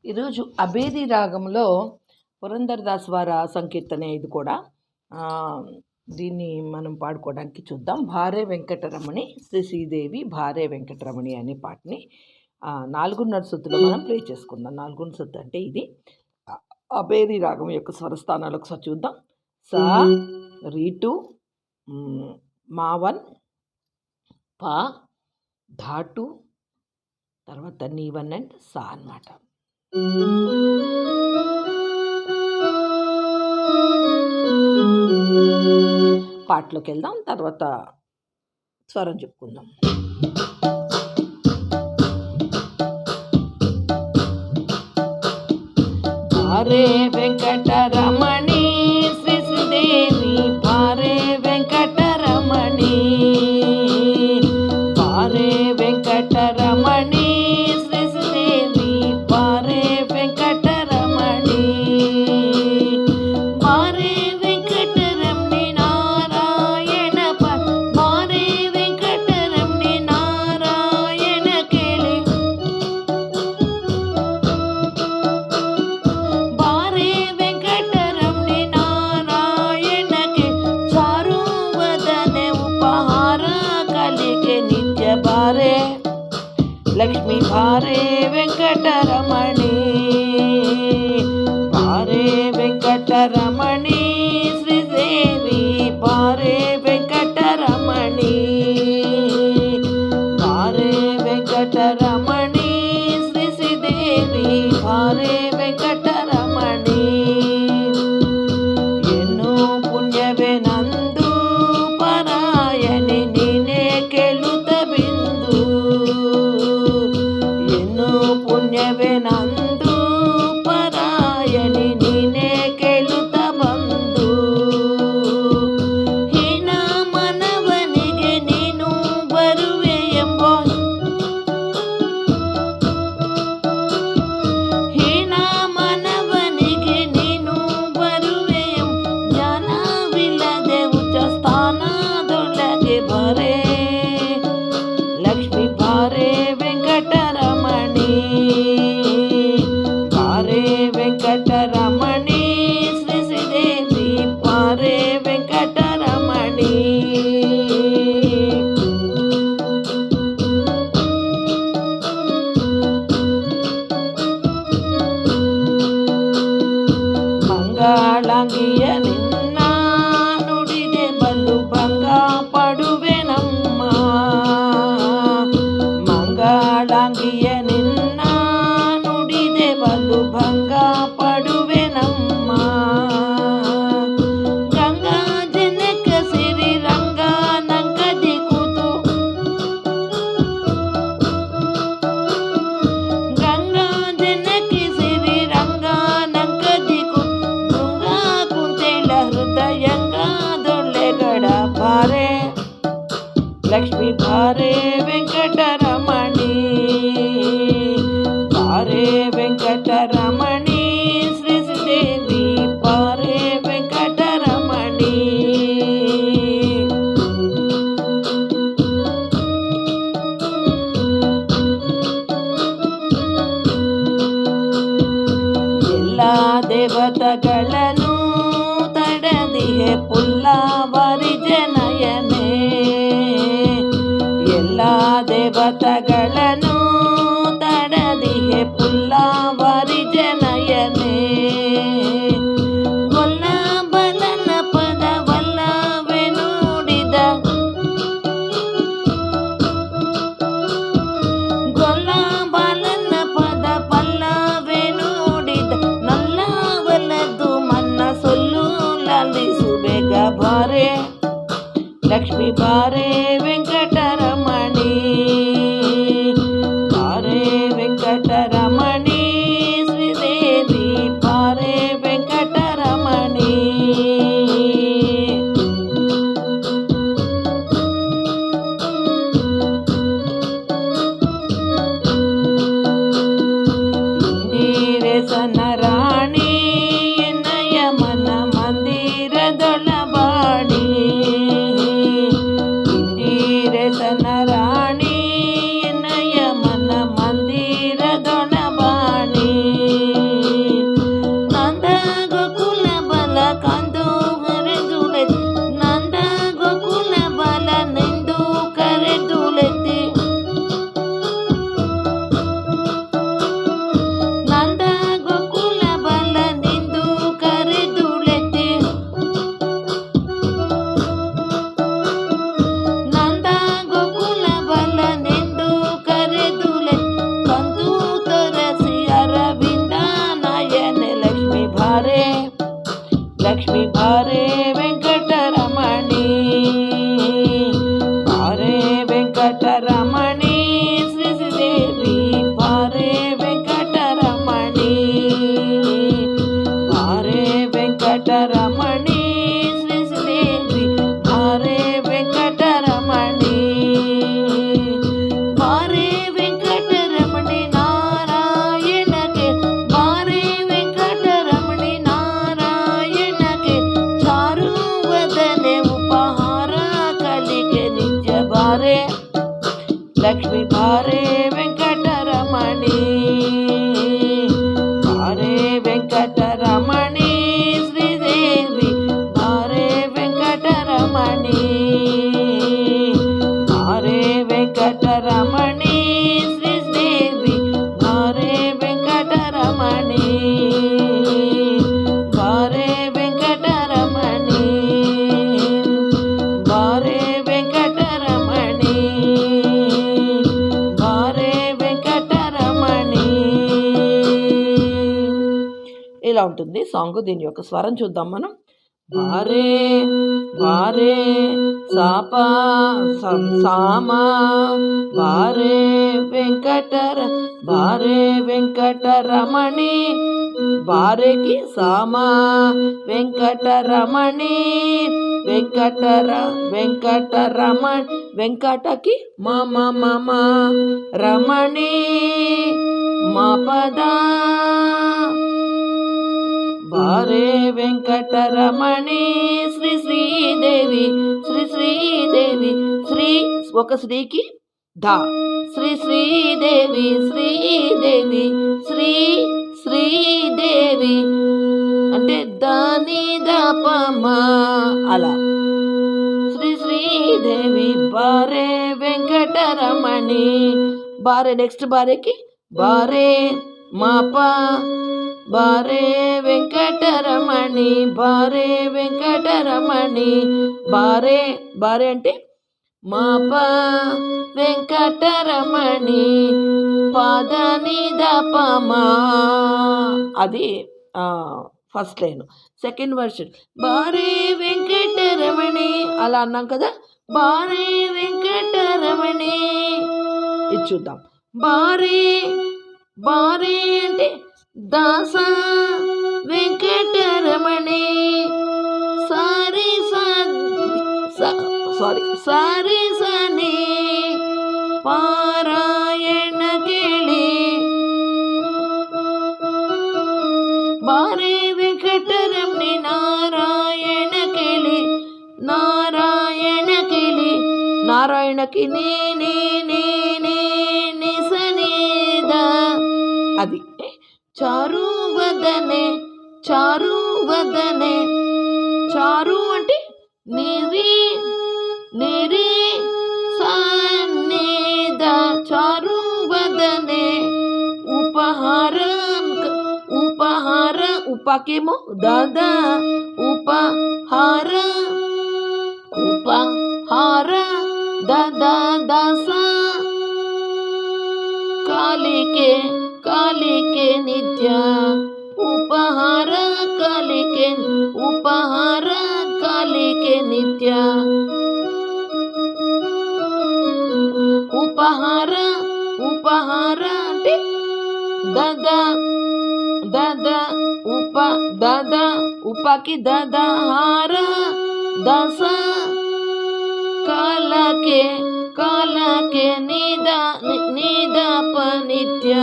ఈరోజు అభేది రాగంలో పురంధరదాస్ వారి సంకీర్తనే ఇది కూడా. దీన్ని మనం పాడుకోవడానికి చూద్దాం. భారే వెంకటరమణి శ్రీ శ్రీదేవి భారే వెంకటరమణి అనే పాటని 4:30 శృతిలో మనం ప్లే చేసుకుందాం. 4:30 శృతి అంటే ఇది. అభేది రాగం యొక్క స్వరస్థానాలు ఒకసారి చూద్దాం. సా, రీటు, మావన్, పా, ధాటు, తర్వాత నీవన్ అండ్ సా అన్నమాట. పాటలోకి వెళ్దాం, తర్వాత స్వరం చెప్పుకుందాం. భారే వెంకటరమణి శ్రీ శ్రీదేవి భారే వెంకటరమణి, భారే వెంకటరమణి శ్రీ శ్రీదేవి భారే వెంకటరమణి, భారే వెంకటరమణి నారాయణ భారే వెంకటరమణి నారాయణ కేళి, భారే వెంకటరమణి నారాయణకి చారు వదనే ఉపహార కలిగే నిత్య భారే లక్ష్మీ భారే వెంకటరమణి, భారే వెంకటరమణి శ్రీదేవి భారే వెంకటరమణి, భారే వెంకటరమణి శ్రీ శ్రీదేవి భారే వెంకటరమణి. ఎన్నో పుణ్యవే నందు పరాయణి నీనే కెలుత బిందు, ఎన్నో పుణ్యవే నందు పరాయణి నీనే కెలుత ಬಂದು, ಹೀನ ಮನವನಿಗೆ ನೀನು ಬರುವೆ ಎಂಬ ಹೀನ ಮನವನಿಗೆ ನೀನು ಬರುವೆ ಜ್ಞಾನವಿಲ್ಲದೆ ಉಚ್ಚ ಸ್ಥಾನದೊಳಗೆ ಬರೆ ಲಕ್ಷ್ಮೀ ಭಾರೆ ವೆಂಕಟರಮಣಿ, ಭಾರೆ ವೆಂಕಟರಮಣಿ ಶ್ರೀ ಶ್ರೀದೇವಿ ಭಾರೆ ವೆಂಕಟರಮಣಿ. ಮಂಗಳಾಂಗಿಯ ನಿನ್ನ ನುಡಿದೆ ಬಲ್ಲು ಭಂಗ ಪಡುವೆನಮ್ಮ, ಮಂಗಳಾಂಗಿಯ ನಿನ್ನ ನುಡಿದೆ ಬಲ್ಲು ಭಂಗ ಪಡುವೆನಮ್ಮ, ಗಂಗಾ ಜನಕ ಸಿರಿ ರಂಗ ನಂಗದಿ ಕೂತು, ಗಂಗಾ ಜನಕಿ ಸಿರಿ ರಂಗ ನಂಗದಿ ಕೂತು, ಗಂಗಾ ಕುಂತೆಳ ಹೃದಯಂಗದೊಳ್ಳೆಗಡ ಭಾರೆ ಲಕ್ಷ್ಮೀ ಭಾರೆ ವೆಂಕಟರಮಣಿ, ಭಾರೆ ವೆಂಕಟರಮಣಿ ಶ್ರೀ ಶ್ರೀದೇವಿ ಭಾರೆ ವೆಂಕಟರಮಣಿ. ಎಲ್ಲ ದೇವತೆಗಳನ್ನು ತಡದಿಹೆ ಪುಲ್ಲವರಿ ಜನಯನೆ, ಎಲ್ಲ ದೇವತೆಗಳನ್ನು ತಡದಿಹೆ ಪುಲ್ಲವರಿ ಜನಯನೆ, ಗೊಲ್ಲ ಬಲನ ಪದವಲ್ಲವೇ ನುಡಿದ, ಗೊಲ್ಲ ಬಲನ ಪದ ಪಲ್ಲವೇ ನುಡಿದ, ನಲ್ಲವಲ್ಲದು ಮನ లక్ష్మీ భారే వెంకటరమణి భారే వెంకటరమణి శ్రీదేవి భారే వెంకటరమణి భారే వెంకటరమణి శ్రీదేవి భారే వెంకటరమణి భారే వెంకటరమణి నారాయణకే భారే వెంకటరమణి నారాయణకే చారు వదనే ఉపహార కలిగే నిత్య భారే లక్ష్మీ భారే వెంకటరమణి భారే వెంకటరమణి శ్రీదేవి భారే వెంకటరమణి భారే వెంకటరమణి శ్రీదేవి భారే వెంకటరమణి భారే వెంకటరమణి భారే వెంకటరమణి భారే వెంకటరమణి. ఇలా ఉంటుంది సాంగ్. దీని యొక్క స్వరం చూద్దాం మనం. భారే భారే సాపా సామా భారే భారే వెంకటరమణి భారేకి సామా వెంకటరమణి వెంకటరమణి వెంకటకి మమ రమణి మా పదా భారే వెంకటరమణి శ్రీదేవి శ్రీదేవి శ్రీ ఒక శ్రీకి ధా శ్రీదేవి శ్రీదేవి శ్రీదేవి అంటే దాని దపమా అలా శ్రీదేవి భారే వెంకటరమణి భారే నెక్స్ట్ భార్యకి భారే మాప భారే వెంకటరమణి భారే వెంకటరమణి భారే భారే అంటే మాప వెంకటరమణి పాదని దపమా అది ఫస్ట్ లైన్. సెకండ్ వర్షన్ భారే వెంకటరమణి అలా అన్నాం కదా. భారే వెంకటరమణి ఇది చూద్దాం. భారే భారే అంటే దాస వెంకటరమణి సారీ సారీ సని పారాయణ కేళి భారే వెంకటరమణి నారాయణ కేళి నారాయణకి నీ సనిద అది చారు వదనే చారు అంటే నిరి సన్నిధ చారు వదనే ఉపహార ఉపాకేమో దాదా ఉపహార దాదా దాస కాలికే నిత్య ఉపహార కాలికే నిత్య ఉపహార అంటే దద ఉపకి దదహార దస కాలకే నిదప నిత్య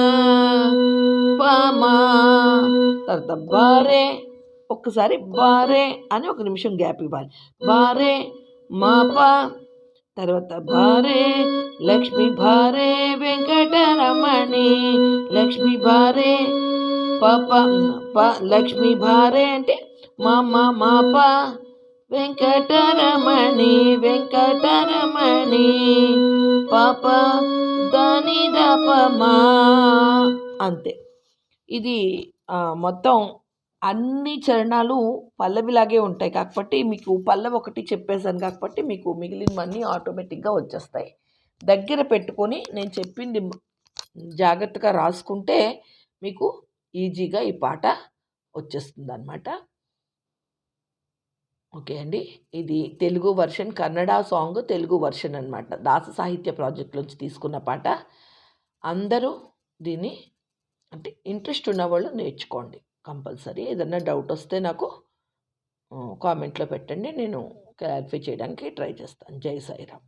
పమా తర్వాత బారే ఒక్కసారి బారే అని ఒక నిమిషం గ్యాప్ ఇవ్వాలి. బారే మాప తర్వాత భారే లక్ష్మీ భారే వెంకటరమణి లక్ష్మీ భారే పాప లక్ష్మీ భారే అంటే మాప వెంకటరమణి పాప దాని దపమా అంతే. ఇది మొత్తం అన్ని చరణాలు పల్లవిలాగే ఉంటాయి. కాకపోతే మీకు పల్లవి ఒకటి చెప్పేశాను కాబట్టి మీకు మిగిలినవన్నీ ఆటోమేటిక్గా వచ్చేస్తాయి. దగ్గర పెట్టుకొని నేను చెప్పింది జాగ్రత్తగా రాసుకుంటే మీకు ఈజీగా ఈ పాట వచ్చేస్తుంది అన్నమాట. ఓకే అండి. ఇది Telugu version, Kannada song Telugu version అనమాట. దాస సాహిత్య ప్రాజెక్ట్ నుంచి తీసుకున్న పాట. అందరూ దీన్ని అంటే ఇంట్రెస్ట్ ఉన్నవాళ్ళు నేర్చుకోండి కంపల్సరీ. ఏదన్నా డౌట్ వస్తే నాకు కామెంట్‌లో పెట్టండి. నేను క్లారిఫై చేయడానికి ట్రై చేస్తాను. జై సాయిరామ్.